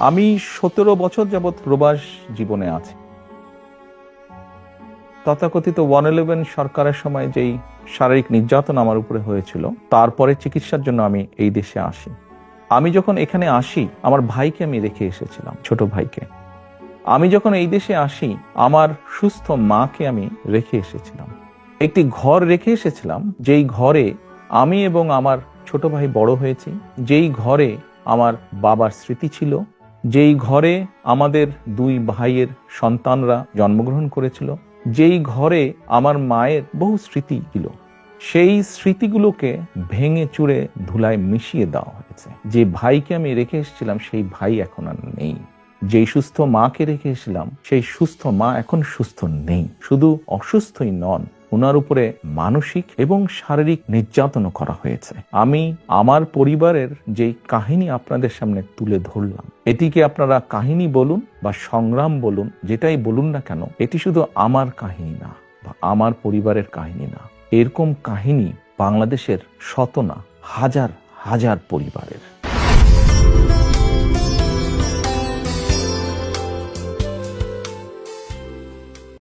আমি 17 বছর যাবৎ প্রবাস জীবনে আছি। তথাকথিত 111 সরকারের সময় যেই শারীরিক নির্যাতন আমার উপরে হয়েছিল, তারপরে চিকিৎসার জন্য আমি এই দেশে আসি। আমি যখন এখানে আসি, আমার ভাইকে আমি রেখে এসেছিলাম, ছোট ভাইকে। আমি যখন এই দেশে আসি, আমার সুস্থ মাকে আমি রেখে এসেছিলাম। একটি ঘর রেখে এসেছিলাম, যেই ঘরে আমি এবং আমার ছোট ভাই বড় হয়েছি, যেই ঘরে আমার বাবার স্মৃতি ছিল, যেই ঘরে আমাদের দুই ভাইয়ের সন্তানরা জন্মগ্রহণ করেছিল, যেই ঘরে আমার মায়ের বহু স্মৃতি ছিল, সেই স্মৃতিগুলোকে ভেঙে চুরে ধুলায় মিশিয়ে দেওয়া হয়েছে। যে ভাইকে আমি রেখে এসেছিলাম, সেই ভাই এখন আর নেই। যেই সুস্থ মাকে রেখে এসেছিলাম, সেই সুস্থ মা এখন সুস্থ নেই। শুধু অসুস্থই নন, ওনার উপরে মানসিক এবং শারীরিক নির্যাতনও করা হয়েছে। আমি আমার পরিবারের যেই কাহিনী আপনাদের সামনে তুলে ধরলাম, এটিকে আপনারা কাহিনী বলুন বা সংগ্রাম বলুন, যেটাই বলুন না কেন, এটি শুধু আমার কাহিনী না বা আমার পরিবারের কাহিনী না। এরকম কাহিনী বাংলাদেশের শত না হাজার হাজার পরিবারের।